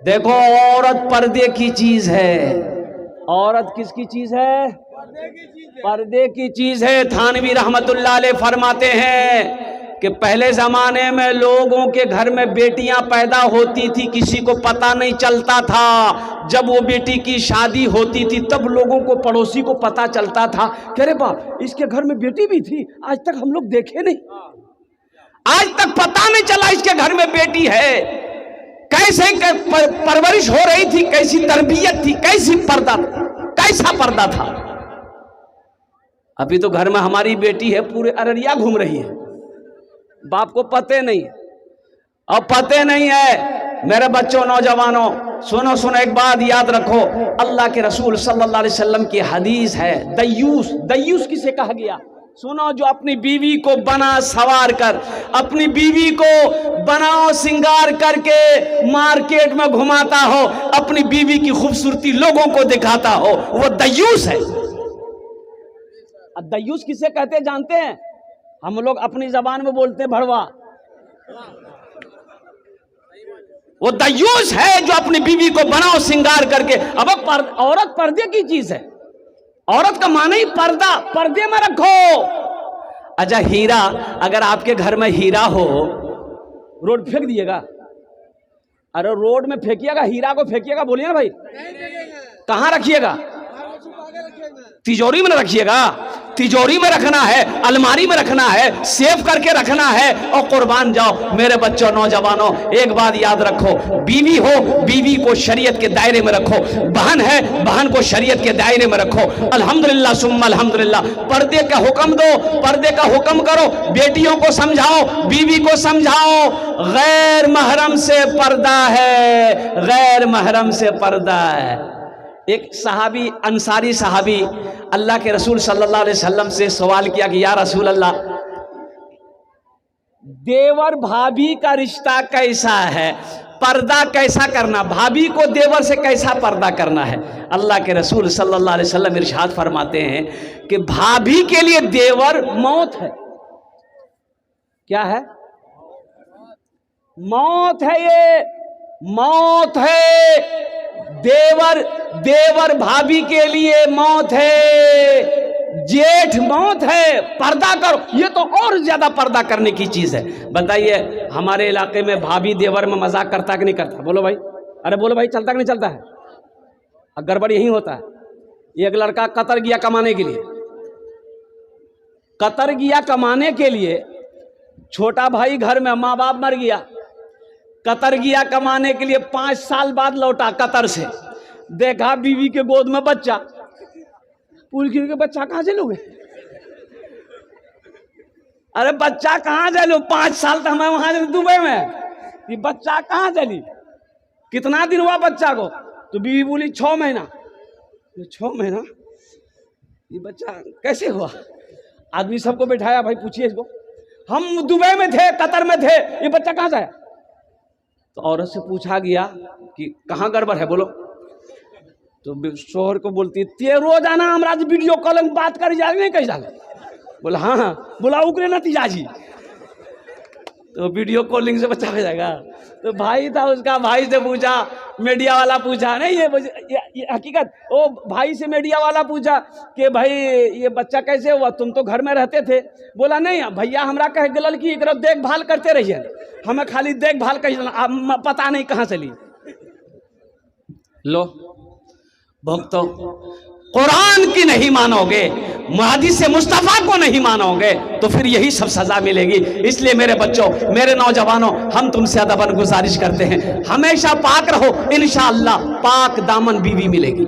دیکھو عورت پردے کی چیز ہے. عورت کس کی چیز ہے؟ پردے کی چیز ہے. تھانوی رحمت اللہ علیہ فرماتے ہیں کہ پہلے زمانے میں لوگوں کے گھر میں بیٹیاں پیدا ہوتی تھی، کسی کو پتہ نہیں چلتا تھا. جب وہ بیٹی کی شادی ہوتی تھی تب لوگوں کو، پڑوسی کو پتہ چلتا تھا کہ ارے باپ اس کے گھر میں بیٹی بھی تھی، آج تک ہم لوگ دیکھے نہیں، آج تک پتہ نہیں چلا اس کے گھر میں بیٹی ہے. کیسے پرورش ہو رہی تھی، کیسی تربیت تھی، کیسی پردہ، کیسا پردہ تھا. ابھی تو گھر میں ہماری بیٹی ہے پورے ارریا گھوم رہی ہے، باپ کو پتے نہیں، اب پتے نہیں ہے. میرے بچوں، نوجوانوں، سنو سنو ایک بات یاد رکھو. اللہ کے رسول صلی اللہ علیہ وسلم کی حدیث ہے، دیوس. دیوس کسے کہا گیا؟ سنو، جو اپنی بیوی کو بنا سوار کر، اپنی بیوی کو بناؤ سنگار کر کے مارکیٹ میں گھماتا ہو، اپنی بیوی کی خوبصورتی لوگوں کو دکھاتا ہو، وہ دیوس ہے. دیوس کسے کہتے جانتے ہیں؟ ہم لوگ اپنی زبان میں بولتے ہیں بھڑوا. وہ دیوس ہے جو اپنی بیوی کو بناؤ سنگار کر کے. اب عورت پردے کی چیز ہے. عورت کا معنی ہی پردہ، پردے میں رکھو. اچھا ہیرا، اگر آپ کے گھر میں ہیرا ہو، روڈ پھینک دیے گا؟ ارے روڈ میں پھینکیے گا، ہیرا کو پھینکیے گا، بولیے نا بھائی. کہاں رکھیے گا؟ تجوری میں نہ رکھیے گا، تجوری میں رکھنا ہے، الماری میں رکھنا ہے، سیف کر کے رکھنا ہے. اور قربان جاؤ میرے بچوں، نوجوانوں، ایک بات یاد رکھو. بیوی ہو، بیوی کو شریعت کے دائرے میں رکھو. بہن ہے، بہن کو شریعت کے دائرے میں رکھو. الحمدللہ ثم الحمدللہ. پردے کا حکم دو، پردے کا حکم کرو. بیٹیوں کو سمجھاؤ، بیوی کو سمجھاؤ. غیر محرم سے پردہ ہے، غیر محرم سے پردہ ہے. ایک صحابی، انصاری صحابی، اللہ کے رسول صلی اللہ علیہ وسلم سے سوال کیا کہ یا رسول اللہ، دیور بھابھی کا رشتہ کیسا ہے، پردہ کیسا کرنا، بھابھی کو دیور سے کیسا پردہ کرنا ہے؟ اللہ کے رسول صلی اللہ علیہ وسلم ارشاد فرماتے ہیں کہ بھابھی کے لیے دیور موت ہے. کیا ہے؟ موت ہے. یہ موت ہے. دیور بھابھی کے لیے موت ہے، جیٹھ موت ہے. پردہ کرو. یہ تو اور زیادہ پردہ کرنے کی چیز ہے. بتائیے ہمارے علاقے میں بھابھی دیور میں مذاق کرتا کہ نہیں کرتا؟ بولو بھائی، ارے بولو بھائی، چلتا کہ نہیں چلتا ہے؟ گڑبڑ یہی ہوتا ہے. ایک لڑکا قطر گیا کمانے کے لیے، قطر گیا کمانے کے لیے، چھوٹا بھائی گھر میں، ماں باپ مر گیا. قطر گیا کمانے کے لیے، 5 سال بعد لوٹا قطر سے، دیکھا بیوی کے گود میں بچہ. پوچھ کے بچہ کہاں سے لوگے؟ ارے بچہ کہاں سے لو؟ 5 سال تو ہمیں وہاں دبئی میں، یہ بچہ کہاں سے لی؟ کتنا دن ہوا بچہ کو؟ تو بیوی بولی 6 مہینہ. 6 مہینہ یہ بچہ کیسے ہوا؟ آدمی سب کو بٹھایا، بھائی پوچھئے اس کو، ہم دبئی میں تھے، قطر میں تھے، یہ بچہ کہاں سے آیا؟ تو عورت سے پوچھا گیا کہ کہاں گڑبڑ ہے، بولو. تو شوہر کو بولتی ہے تے روزانہ ہمارا ویڈیو کالنگ بات کر جائے نہیں کہیں جائے. بولا ہاں ہاں، بولا اکرے نتیجہ جی. تو ویڈیو کالنگ سے بچہ ہو جائے گا. تو بھائی تھا اس کا، بھائی سے پوچھا، میڈیا والا پوچھا نہیں، یہ حقیقت، وہ بھائی سے میڈیا والا پوچھا کہ بھائی یہ بچہ کیسے ہوا، تم تو گھر میں رہتے تھے. بولا نہیں بھیا ہمارا کہہ گلل کی ایک دیکھ بھال کرتے رہیے، ہمیں خالی دیکھ بھال کہیں پتہ نہیں کہاں چلی. لو بھگتو، قرآن کی نہیں مانو گے، حدیث مصطفیٰ کو نہیں مانو گے تو پھر یہی سب سزا ملے گی. اس لیے میرے بچوں، میرے نوجوانوں، ہم تم سے ادباً گزارش کرتے ہیں ہمیشہ پاک رہو. انشاءاللہ پاک دامن بیوی ملے گی.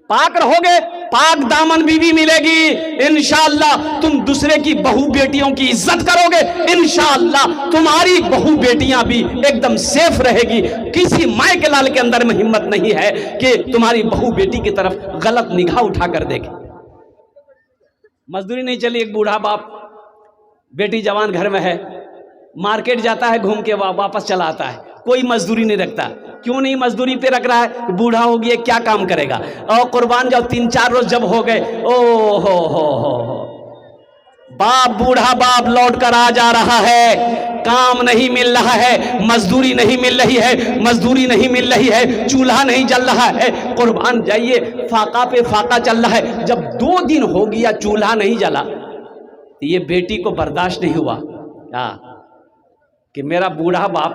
پاک رہو گے، پاک دامن بیوی ملے گی. انشاءاللہ تم دوسرے کی بہو بیٹیوں کی عزت کرو گے. انشاءاللہ تمہاری بہو بیٹیاں بھی ایک دم سیف رہے گی. کسی مائے کے لال کے اندر میں ہمت نہیں ہے کہ تمہاری بہو بیٹی کی طرف غلط نگاہ اٹھا کر دیکھے. مزدوری نہیں چلی، ایک بوڑھا باپ، بیٹی جوان گھر میں ہے، مارکیٹ جاتا ہے، گھوم کے واپس چلا آتا ہے، کوئی مزدوری نہیں رکھتا. کیوں نہیں مزدوری پہ رکھ رہا ہے؟ بوڑھا ہو گیا، کیا کام کرے گا؟ اور قربان جاؤ 3-4 روز جب ہو گئے، او ہو باپ، بوڑھا باپ لوٹ کر آ جا رہا ہے کام نہیں مل رہا ہے، مزدوری نہیں مل رہی ہے، مزدوری نہیں مل رہی ہے، چولہا نہیں جل رہا ہے، قربان جائیے فاقہ پہ فاقہ چل رہا ہے۔ جب 2 دن ہو گیا چولہا نہیں جلا، یہ بیٹی کو برداشت نہیں ہوا کہ میرا بوڑھا باپ،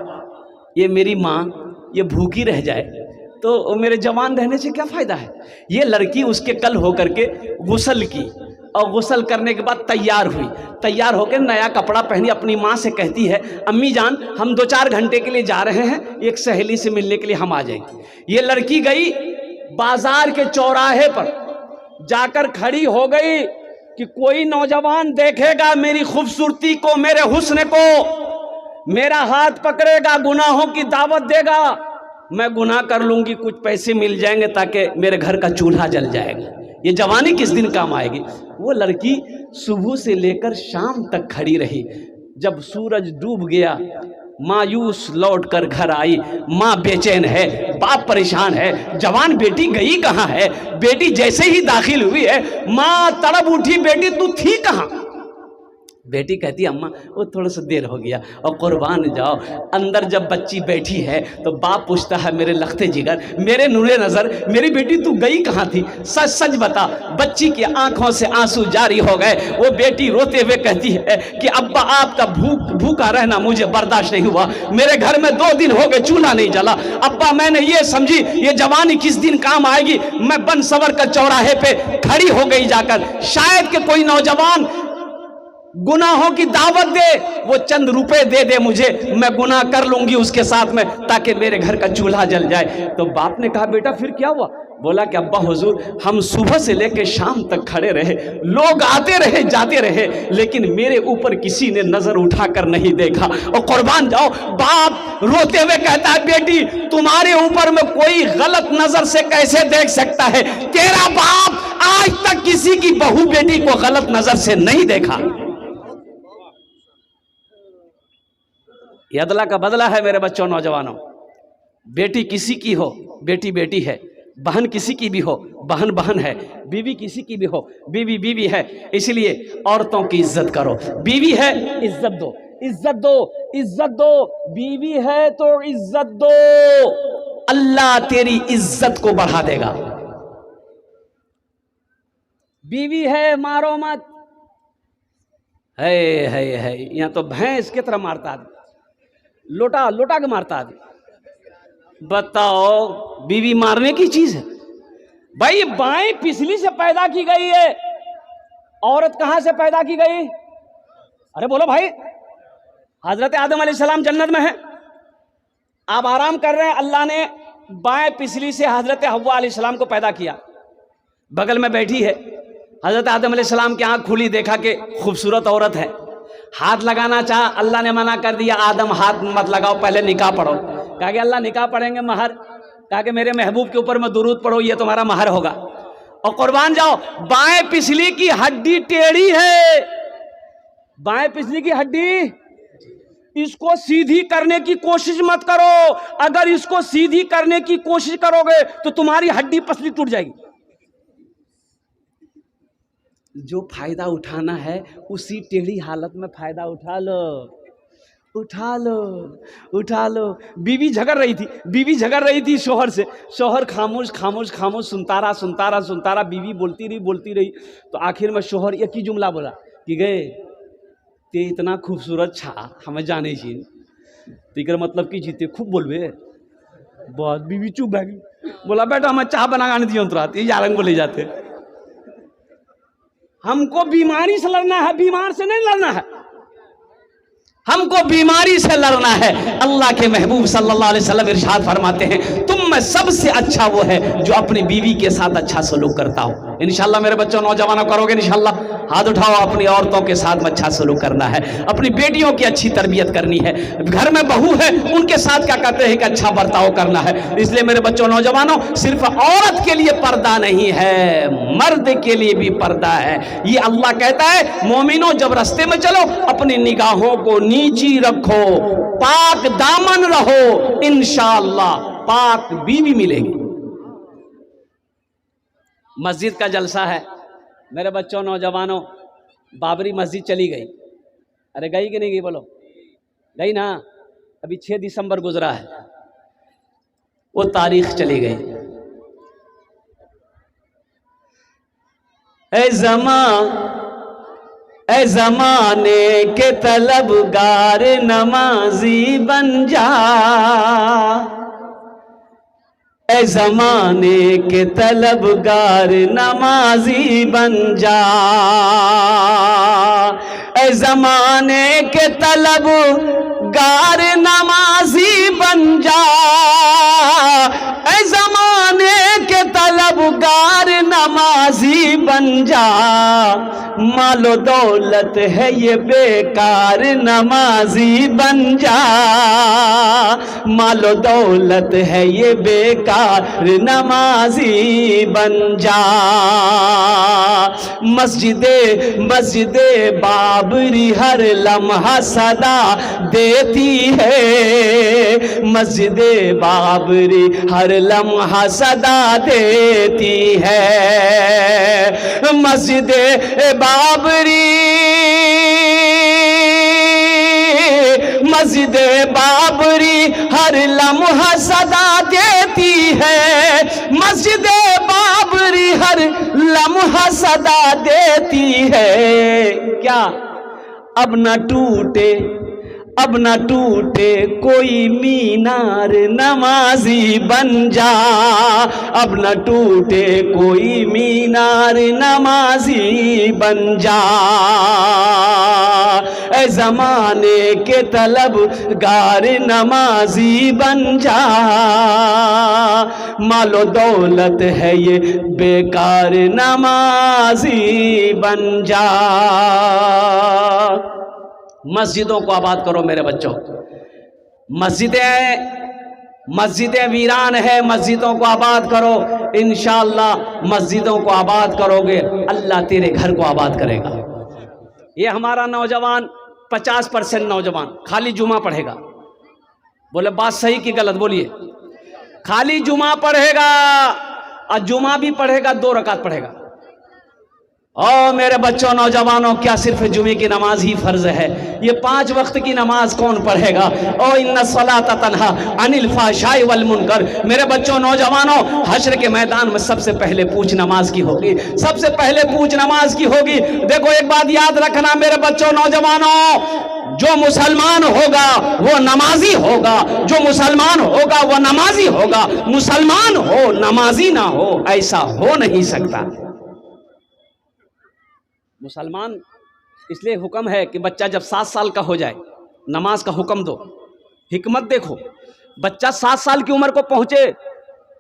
یہ میری ماں، یہ بھوکی رہ جائے تو میرے جوان رہنے سے کیا فائدہ ہے۔ یہ لڑکی اس کے کل ہو کر کے غسل کی، اور غسل کرنے کے بعد تیار ہوئی، تیار ہو کے نیا کپڑا پہنی، اپنی ماں سے کہتی ہے امی جان ہم 2-4 گھنٹے کے لیے جا رہے ہیں، ایک سہیلی سے ملنے کے لیے ہم آ جائیں گے۔ یہ لڑکی گئی بازار کے چوراہے پر جا کر کھڑی ہو گئی کہ کوئی نوجوان دیکھے گا میری خوبصورتی کو، میرے حسن کو، میرا ہاتھ پکڑے گا، گناہوں کی دعوت دے گا، میں گناہ کر لوں گی، کچھ پیسے مل جائیں گے تاکہ میرے گھر کا چولہا جل جائے گا، یہ جوانی کس دن کام آئے گی۔ وہ لڑکی صبح سے لے کر شام تک کھڑی رہی، جب سورج ڈوب گیا مایوس لوٹ کر گھر آئی، ماں بے چین ہے، باپ پریشان ہے، جوان بیٹی گئی کہاں ہے؟ بیٹی جیسے ہی داخل ہوئی ہے ماں تڑپ اٹھی، بیٹی تو تھی کہاں؟ بیٹی کہتی اماں وہ تھوڑا سا دیر ہو گیا، اور قربان جاؤ اندر جب بچی بیٹھی ہے تو باپ پوچھتا ہے میرے لختے جگر، میرے نورے نظر، میری بیٹی تو گئی کہاں تھی؟ سچ سچ بتا۔ بچی کی آنکھوں سے آنسو جاری ہو گئے، وہ بیٹی روتے ہوئے کہتی ہے کہ ابا آپ کا بھوکا رہنا مجھے برداشت نہیں ہوا، میرے گھر میں 2 دن ہو گئے چولہا نہیں جلا، ابا میں نے یہ سمجھی یہ جوانی کس دن کام آئے گی، میں بن سور کر چوراہے پہ کھڑی ہو گئی جا کر، شاید کہ کوئی نوجوان گناہوں کی دعوت دے، وہ چند روپے دے دے مجھے، میں گناہ کر لوں گی اس کے ساتھ میں تاکہ میرے گھر کا چولہا جل جائے۔ تو باپ نے کہا بیٹا پھر کیا ہوا؟ بولا کہ ابا حضور ہم صبح سے لے کے شام تک کھڑے رہے، لوگ آتے رہے جاتے رہے، لیکن میرے اوپر کسی نے نظر اٹھا کر نہیں دیکھا۔ اور قربان جاؤ باپ روتے ہوئے کہتا ہے بیٹی تمہارے اوپر میں کوئی غلط نظر سے کیسے دیکھ سکتا ہے؟ تیرا باپ آج تک کسی کی بہو بیٹی کو غلط نظر سے نہیں دیکھا۔ یہ عدلہ کا بدلہ ہے میرے بچوں نوجوانوں۔ بیٹی کسی کی ہو بیٹی بیٹی ہے، بہن کسی کی بھی ہو بہن بہن ہے، بیوی کسی کی بھی ہو بیوی بیوی ہے، اس لیے عورتوں کی عزت کرو، بیوی ہے عزت دو، عزت دو، عزت دو، بیوی ہے تو عزت دو، اللہ تیری عزت کو بڑھا دے گا۔ بیوی ہے مارو مت، ہے یہاں تو بھینس کی طرح مارتا آدمی، لوٹا کے مارتا آدمی۔ بتاؤ بیوی مارنے کی چیز ہے؟ بھائی بائیں پسلی سے پیدا کی گئی ہے، عورت کہاں سے پیدا کی گئی؟ ارے بولو بھائی، حضرت آدم علیہ السلام جنت میں ہیں، آپ آرام کر رہے ہیں، اللہ نے بائیں پسلی سے حضرت حوا علیہ السلام کو پیدا کیا، بغل میں بیٹھی ہے، حضرت آدم علیہ السلام کی آنکھ کھلی، دیکھا کہ خوبصورت عورت ہے، ہاتھ لگانا چاہا، اللہ نے منع کر دیا، آدم ہاتھ مت لگاؤ، پہلے نکاح پڑھو۔ کہا کہ اللہ نکاح پڑھیں گے مہر، کہا کہ میرے محبوب کے اوپر میں درود پڑھو، یہ تمہارا مہر ہوگا۔ اور قربان جاؤ بائیں پسلی کی ہڈی ٹیڑھی ہے، بائیں پسلی کی ہڈی، اس کو سیدھی کرنے کی کوشش مت کرو، اگر اس کو سیدھی کرنے کی کوشش کرو گے تو تمہاری ہڈی پسلی ٹوٹ جائے گی۔ جو فائدہ اٹھانا ہے اسی ٹیڑھی حالت میں فائدہ اٹھا لو، اٹھا لو، اٹھا لو۔ بیوی جھگڑ رہی تھی شوہر سے، شوہر خاموش خاموش خاموش سنتا رہا، بیوی بولتی رہی تو آخر میں شوہر ایک ہی جملہ بولا کہ گئے تے اتنا خوبصورت چھا ہمیں جانے چین تیکر مطلب کی جیتے خوب بولوے، بہت بیوی چپ ہے گی، بولا بیٹا ہمیں چاہ بنا گانے دیا اترا یہ یارنگ کو لے جاتے۔ ہم کو بیماری سے لڑنا ہے، بیمار سے نہیں لڑنا ہے، ہم کو بیماری سے لڑنا ہے۔ اللہ کے محبوب صلی اللہ علیہ وسلم ارشاد فرماتے ہیں تم میں سب سے اچھا وہ ہے جو اپنی بیوی کے ساتھ اچھا سلوک کرتا ہو۔ انشاءاللہ میرے بچوں نوجوانوں کرو گے انشاءاللہ، ہاتھ اٹھاؤ، اپنی عورتوں کے ساتھ میں اچھا سلوک کرنا ہے، اپنی بیٹیوں کی اچھی تربیت کرنی ہے، گھر میں بہو ہے ان کے ساتھ کیا کہتے ہیں کہ اچھا برتاؤ کرنا ہے۔ اس لیے میرے بچوں نوجوانوں صرف عورت کے لیے پردہ نہیں ہے، مرد کے لیے بھی پردہ ہے۔ یہ اللہ کہتا ہے مومنوں جب راستے میں چلو اپنی نگاہوں کو نیچی رکھو، پاک دامن رہو، انشاءاللہ پاک بیوی ملے گی۔ مسجد کا جلسہ ہے میرے بچوں نوجوانوں، بابری مسجد چلی گئی، ارے گئی کہ نہیں گئی بولو، گئی نا، ابھی 6 دسمبر گزرا ہے، وہ تاریخ چلی گئی. اے زمانے کے طلبگار نمازی بن جا، اے زمانے کے طلبگار نمازی بن جا، اے زمانے کے طلبگار نمازی بن جا، اے زمانے کے طلبگار نمازی بن جا، مال و دولت ہے یہ بیکار نمازی بن جا، مال و دولت ہے یہ بیکار نمازی بن جا. مسجد بابری ہر لمحہ صدا دیتی ہے، مسجد بابری ہر لمحہ صدا دیتی ہے، مسجد بابری ہر لمحہ صدا دیتی ہے، مسجد بابری ہر لمحہ صدا دیتی ہے. کیا اب نہ ٹوٹے کوئی مینار نمازی بن جا، اب نہ ٹوٹے کوئی مینار نمازی بن جا، اے زمانے کے طلبگار نمازی بن جا، مال و دولت ہے یہ بیکار نمازی بن جا. مسجدوں کو آباد کرو میرے بچوں، مسجدیں ویران ہے، مسجدوں کو آباد کرو. انشاءاللہ مسجدوں کو آباد کرو گے اللہ تیرے گھر کو آباد کرے گا. یہ ہمارا نوجوان 50% نوجوان خالی جمعہ پڑھے گا. بولے بات صحیح کی غلط بولیے؟ خالی جمعہ پڑھے گا، اور جمعہ بھی پڑھے گا 2 رکعت پڑھے گا. او میرے بچوں نوجوانوں، کیا صرف جمعے کی نماز ہی فرض ہے؟ یہ 5 وقت کی نماز کون پڑھے گا؟ او ان الصلاۃ تنہا عن الفحشاء والمنکر. میرے بچوں نوجوانوں، حشر کے میدان میں سب سے پہلے پوچھ نماز کی ہوگی، سب سے پہلے پوچھ نماز کی ہوگی. دیکھو ایک بات یاد رکھنا میرے بچوں نوجوانوں، جو مسلمان ہوگا وہ نمازی ہوگا، جو مسلمان ہوگا وہ نمازی ہوگا. مسلمان ہو نمازی نہ ہو، ایسا ہو نہیں سکتا. مسلمان اس لیے حکم ہے کہ بچہ جب 7 سال کا ہو جائے نماز کا حکم دو. حکمت دیکھو، بچہ 7 سال کی عمر کو پہنچے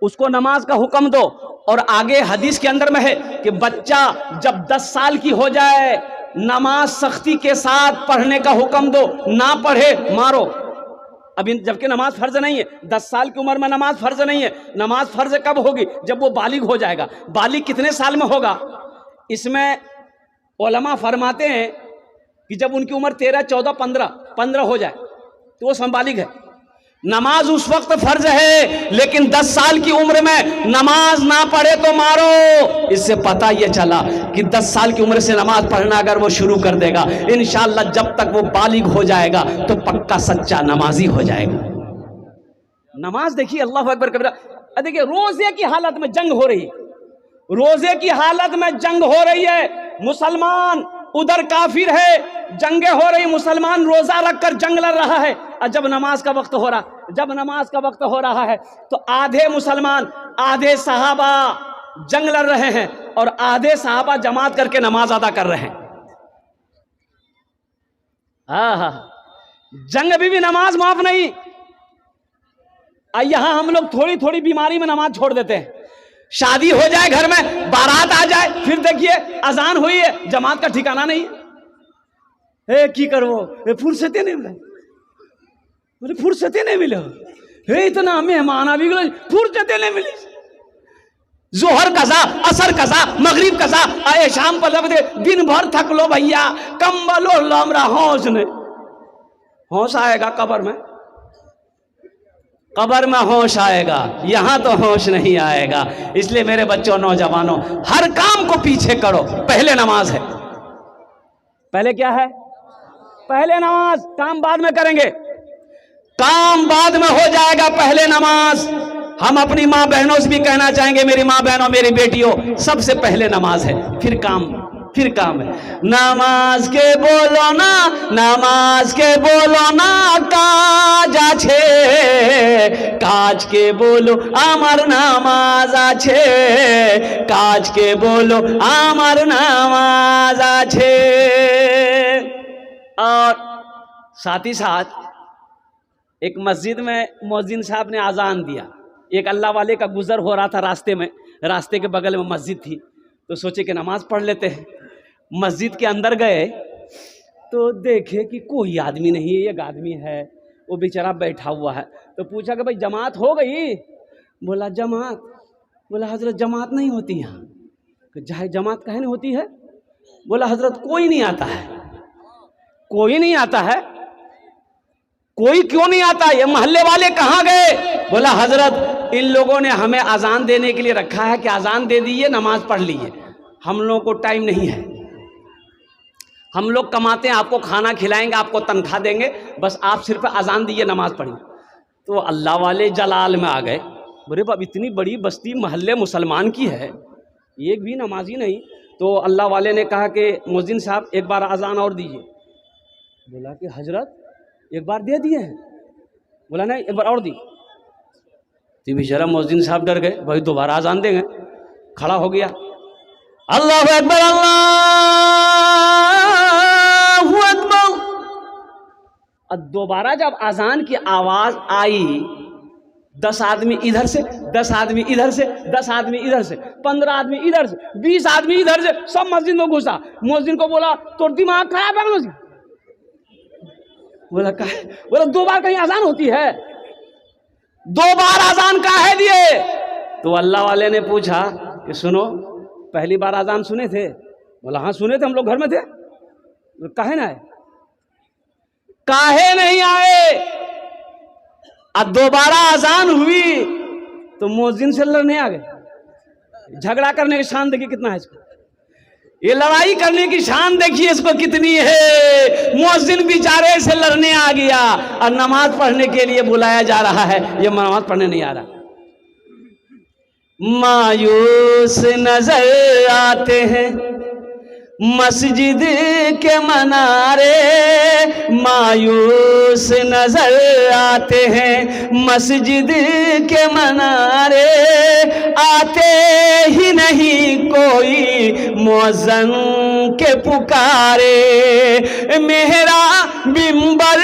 اس کو نماز کا حکم دو. اور آگے حدیث کے اندر میں ہے کہ بچہ جب 10 سال کی ہو جائے نماز سختی کے ساتھ پڑھنے کا حکم دو، نہ پڑھے مارو. ابھی جبکہ نماز فرض نہیں ہے، 10 سال کی عمر میں نماز فرض نہیں ہے. نماز فرض کب ہوگی؟ جب وہ بالغ ہو جائے گا. بالغ کتنے سال میں ہوگا؟ اس میں علماء فرماتے ہیں کہ جب ان کی عمر 13 14 15 ہو جائے تو وہ بالغ ہے. نماز اس وقت فرض ہے، لیکن 10 سال کی عمر میں نماز نہ پڑھے تو مارو. اس سے پتہ یہ چلا کہ 10 سال کی عمر سے نماز پڑھنا اگر وہ شروع کر دے گا انشاءاللہ جب تک وہ بالغ ہو جائے گا تو پکا سچا نمازی ہو جائے گا. نماز دیکھیے، اللہ اکبر کبیرہ. دیکھیے روزے کی حالت میں جنگ ہو رہی ہے، روزے کی حالت میں جنگ ہو رہی ہے. مسلمان ادھر کافر ہے، جنگیں ہو رہی، مسلمان روزہ رکھ کر جنگ لڑ رہا ہے. اور جب نماز کا وقت ہو رہا ہے تو آدھے مسلمان آدھے صحابہ جنگ لڑ رہے ہیں اور آدھے صحابہ جماعت کر کے نماز ادا کر رہے ہیں. جنگ ابھی بھی نماز معاف نہیں. یہاں ہم لوگ تھوڑی تھوڑی بیماری میں نماز چھوڑ دیتے ہیں. شادی ہو جائے گھر میں، بارات آ جائے، پھر دیکھیے اذان ہوئی ہے جماعت کا ٹھکانہ نہیں ہے. کی کرو فرصتیں نہیں ملے، فرصتیں نہیں ملے. اتنا مہمان آ بھی گئے، فرصتیں نہیں ملی. ظہر قضا، عصر قضا، مغرب قضا، آئے شام پر لب دے، دن بھر تھک لو بھیا، کمبلو لامرا ہوش نے. ہوش آئے گا قبر میں، قبر میں ہوش آئے گا، یہاں تو ہوش نہیں آئے گا. اس لیے میرے بچوں نوجوانوں، ہر کام کو پیچھے کرو. پہلے نماز ہے، پہلے کیا ہے؟ پہلے نماز. کام بعد میں کریں گے. کام بعد میں ہو جائے گا، پہلے نماز. ہم اپنی ماں بہنوں سے بھی کہنا چاہیں گے، میری ماں بہنوں، میری بیٹیوں، سب سے پہلے نماز ہے، پھر کام ہے. نماز کے بولو نا، نماز کے بولو نا কাজ আছে, কাজকে বলো আমার নামাজ আছে, কাজকে বলো আমার নামাজ আছে. اور ساتھ ہی ساتھ ایک مسجد میں مؤذن صاحب نے اذان دیا. ایک اللہ والے کا گزر ہو رہا تھا راستے میں، راستے کے بغل میں مسجد تھی، تو سوچے کہ نماز پڑھ لیتے ہیں. مسجد کے اندر گئے تو دیکھے کہ کوئی آدمی نہیں ہے، ایک آدمی ہے وہ بیچارہ بیٹھا ہوا ہے. تو پوچھا کہ بھائی جماعت ہو گئی؟ بولا جماعت. بولا حضرت جماعت نہیں ہوتی یہاں. کہ جماعت کہیں نہیں ہوتی ہے؟ بولا حضرت کوئی نہیں آتا ہے. کوئی نہیں آتا ہے؟ کوئی کیوں نہیں آتا؟ یہ محلے والے کہاں گئے؟ بولا حضرت ان لوگوں نے ہمیں اذان دینے کے لیے رکھا ہے کہ اذان دے دیئے، نماز پڑھ لیجیے. ہم لوگوں کو ٹائم نہیں ہے، ہم لوگ کماتے ہیں، آپ کو کھانا کھلائیں گے، آپ کو تنخواہ دیں گے، بس آپ صرف اذان دیجیے، نماز پڑھیں. تو اللہ والے جلال میں آ گئے. بولے اب اتنی بڑی بستی محلے مسلمان کی ہے، ایک بھی نمازی نہیں. تو اللہ والے نے کہا کہ مؤذن صاحب ایک بار اذان اور دیجیے. بولا کہ حضرت ایک بار دے دیے ہیں. بولا نہیں ایک بار اور دی. تو بیچارہ مؤذن صاحب ڈر گئے، بھائی دوبارہ اذان دیں گے. کھڑا ہو گیا، اللہ اکبر اللہ اکبر. دوبارہ جب اذان کی آواز آئی، 10 آدمی ادھر سے، 10 آدمی ادھر سے، 10 آدمی ادھر سے، 15 آدمی ادھر سے، 20 آدمی ادھر سے، سب مسجد میں گھسا. مؤذن کو بولا تو دماغ خراب ہے مؤذن؟ بولا دو بار کہیں اذان ہوتی ہے؟ 2 بار اذان کاہے دیے؟ تو اللہ والے نے پوچھا کہ سنو، پہلی بار اذان سنے تھے؟ بولا ہاں سنے تھے، ہم لوگ گھر میں تھے. کاہے نہ آئے؟ کاہے نہیں آئے؟ اب دوبارہ اذان ہوئی تو مؤذن سے لڑنے آ گئے. جھگڑا کرنے کی شان دیکھیے کتنا ہے اس کو. یہ لڑائی کرنے کی شان دیکھیے اس کو کتنی ہے. مؤذن بیچارے سے لڑنے آ گیا اور نماز پڑھنے کے لیے بلایا جا رہا ہے، یہ نماز پڑھنے نہیں آ رہا. مایوس نظر آتے ہیں مسجد کے منارے، مایوس نظر آتے ہیں مسجد کے منارے، آتے ہی نہیں کوئی مؤذن کے پکارے. میرا منبر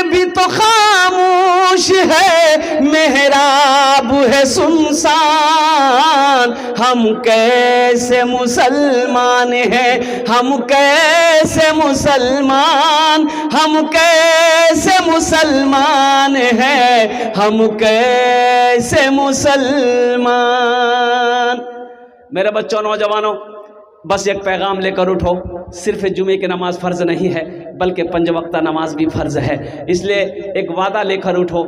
بھی تو خاموش ہے، محراب ہے سنسان. ہم کیسے مسلمان ہیں، ہم کیسے مسلمان، ہم کیسے مسلمان ہیں، ہم کیسے مسلمان. میرے بچوں، نوجوانوں، بس ایک پیغام لے کر اٹھو. صرف جمعے کی نماز فرض نہیں ہے بلکہ 5 وقتہ نماز بھی فرض ہے. اس لیے ایک وعدہ لے کر اٹھو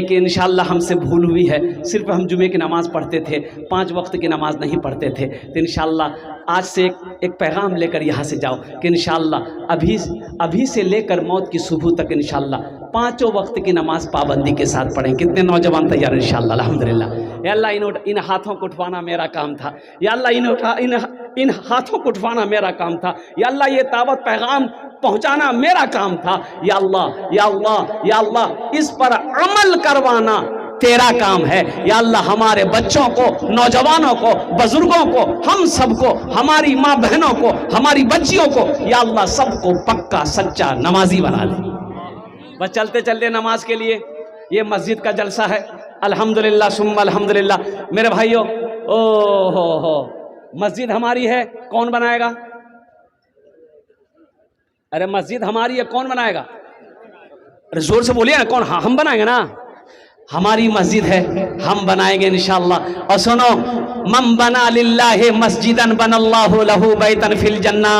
کہ انشاءاللہ ہم سے بھول ہوئی ہے، صرف ہم جمعے کی نماز پڑھتے تھے، 5 وقت کی نماز نہیں پڑھتے تھے. تو انشاءاللہ آج سے ایک پیغام لے کر یہاں سے جاؤ کہ انشاءاللہ ابھی سے لے کر موت کی صبح تک انشاءاللہ 5 وقت کی نماز پابندی کے ساتھ پڑھیں. کتنے نوجوان تیار ہیں انشاءاللہ؟ الحمدللہ. یا اللہ ان ہاتھوں کو اٹھوانا میرا کام تھا، یا اللہ ان ہاتھوں کو اٹھوانا میرا کام تھا، یا اللہ یہ دعوت پیغام پہنچانا میرا کام تھا. یا اللہ یا اللہ یا اللہ اس پر عمل کروانا تیرا کام ہے. یا اللہ ہمارے بچوں کو، نوجوانوں کو، بزرگوں کو، ہم سب کو، ہماری ماں بہنوں کو، ہماری بچیوں کو، یا اللہ سب کو پکا سچا نمازی بنا دے. بس چلتے چلتے نماز کے لیے یہ مسجد کا جلسہ ہے. الحمدللہ ثم الحمدللہ. میرے بھائیوں، ہو مسجد ہماری ہے، کون بنائے گا؟ ارے مسجد ہماری ہے، کون بنائے گا؟ ارے زور سے بولیے نا، کون؟ ہاں ہم بنائیں گے نا. ہماری مسجد ہے، ہم بنائیں گے انشاءاللہ. اور سنو، من بنا للہ مسجدن بن اللہ لہ بیتن فی الجنہ.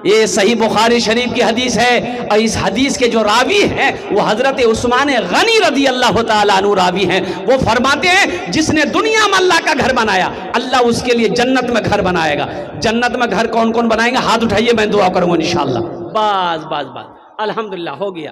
یہ صحیح بخاری شریف کی حدیث ہے، اور اس حدیث کے جو راوی ہیں وہ حضرت عثمان غنی رضی اللہ تعالیٰ عنہ راوی ہیں. وہ فرماتے ہیں جس نے دنیا میں اللہ کا گھر بنایا، اللہ اس کے لیے جنت میں گھر بنائے گا. جنت میں گھر کون کون بنائیں گے؟ ہاتھ اٹھائیے، میں دعا کروں گا انشاءاللہ. بس الحمدللہ ہو گیا.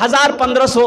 1000 1500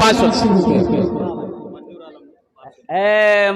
500।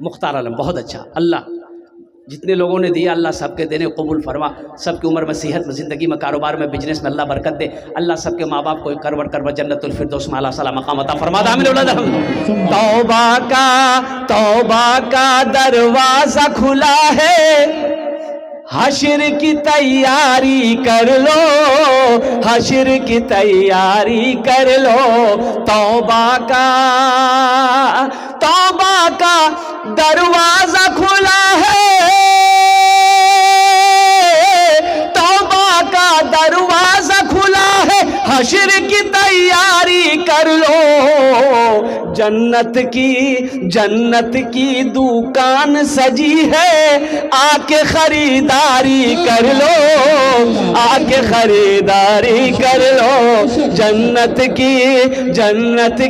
مختار عالم بہت اچھا. اللہ جتنے لوگوں نے دیا اللہ سب کے دینے قبول فرما. سب کی عمر میں صحت میں زندگی میں کاروبار میں بزنس میں اللہ برکت دے. اللہ سب کے ماں باپ کو کرور کرور جنت الفردوس میں اعلیٰ صلاح مقام عطا فرما. آمین اولاد الحمد. توبہ کا دروازہ کھلا ہے, حشر کی تیاری کر لو, حشر کی تیاری کر لو. توبہ کا دروازہ کھلا ہے, توبہ کا دروازہ کھلا ہے, حشر کی تیاری کر لو. جنت کی دکان سجی ہے, آ کے خریداری کر لو, آ کے خریداری کر لو. جنت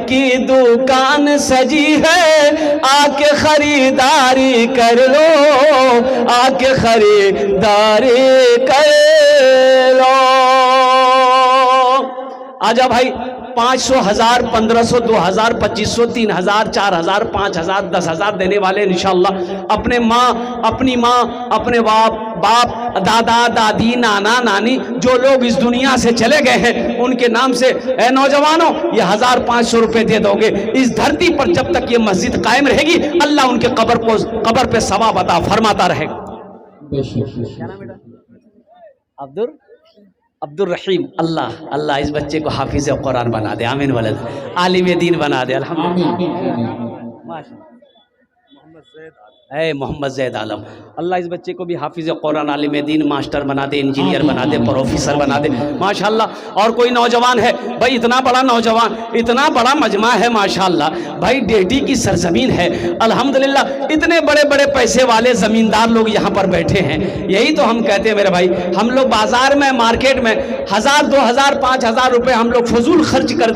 کی دکان سجی ہے, آ کے خریداری کر لو, آ کے خریداری کر لو. آجا بھائی 500 1000 1500 2000 2500 3000 4000 5000 10,000 دینے والے انشاءاللہ اپنے ماں اپنے باپ دادا دادی نانا نانی جو لوگ اس دنیا سے چلے گئے ہیں ان کے نام سے اے نوجوانوں یہ 1500 روپے دے دو گے. اس دھرتی پر جب تک یہ مسجد قائم رہے گی اللہ ان کے قبر پہ ثواب عطا فرماتا رہے گا. کیا نام بیٹا؟ عبد الرحیم. اللہ اس بچے کو حافظ قرآن بنا دے. آمین ولد. عالم دین بنا دے. الحمدللہ. اے محمد زید عالم اللہ اس بچے کو بھی حافظ قرآن عالم دین ماسٹر بنا دے, انجینئر بنا دے, پروفیسر بنا دے. ماشاءاللہ. اور کوئی نوجوان ہے بھائی, اتنا بڑا نوجوان, اتنا بڑا مجمع ہے ماشاءاللہ بھائی, ڈیٹی کی سرزمین ہے الحمدللہ. اتنے بڑے بڑے پیسے والے زمیندار لوگ یہاں پر بیٹھے ہیں. یہی تو ہم کہتے ہیں میرے بھائی, ہم لوگ بازار میں مارکیٹ میں 1000 2000 5000 روپے ہم لوگ فضول خرچ کر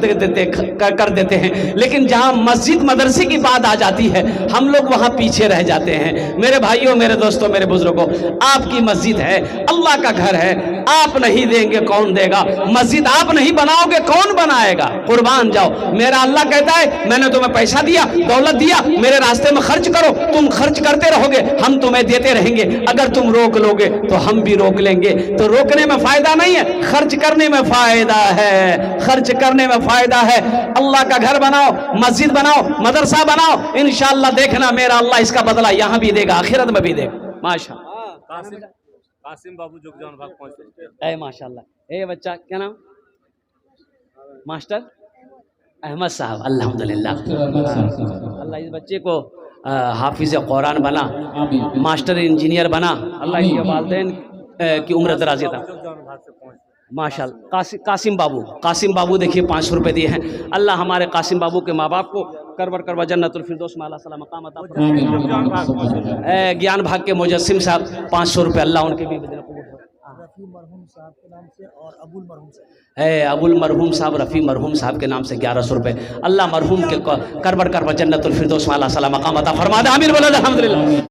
دیتے ہیں, لیکن جہاں مسجد مدرسے کی بات آ جاتی ہے ہم لوگ وہاں پیچھے رہ جاتے ہیں. میرے بھائیوں, میرے دوستوں, میرے بزرگوں, آپ کی مسجد ہے, اللہ کا گھر ہے, آپ نہیں دیں گے کون دے گا؟ مسجد آپ نہیں بناؤ گے کون بنائے گا؟ قربان جاؤ. میرا اللہ کہتا ہے میں نے تمہیں پیسہ دیا, دولت دیا, میرے راستے میں خرچ کرو. تم خرچ کرتے رہو گے ہم تمہیں دیتے رہیں گے. اگر تم روک لو گے تو ہم بھی روک لیں گے. تو روکنے میں فائدہ نہیں ہے, خرچ کرنے میں فائدہ ہے, خرچ کرنے میں فائدہ ہے. اللہ کا گھر بناؤ, مسجد بناؤ, مدرسہ بناؤ, انشاءاللہ دیکھنا میرا اللہ اس کا بدلہ یہاں بھی دے گا, آخرت میں بھی دے گا. ماشاءاللہ. قاسم بابو جگجان بھاگ 500 روپے. اے ماشاءاللہ. اے بچہ کیا نام؟ ماسٹر احمد صاحب. الحمدللہ. اللہ اس بچے کو حافظ قرآن بنا, ماسٹر انجینئر بنا. اللہ کے والدین کی عمر دراز عطا. ماشاءاللہ. قاسم بابو دیکھیے 500 روپے دیے ہیں. اللہ ہمارے قاسم بابو کے ماں باپ کو کرور جنت الفردوس میں اعلیٰ صلاح مقام عطا فرمائے. گیان بھاگ کے مجسم صاحب 500 روپے, اللہ ان کے بھی رفیع مرحوم صاحب کے نام سے, اور ابو المرحوم صاحب, ابو المرحوم صاحب رفیع مرحوم صاحب کے نام سے 1100 روپے. اللہ مرحوم کے کرور جنت الفردوس میں اعلیٰ صلاح مقام عطا فرما دے. آمین ولد الحمدللہ.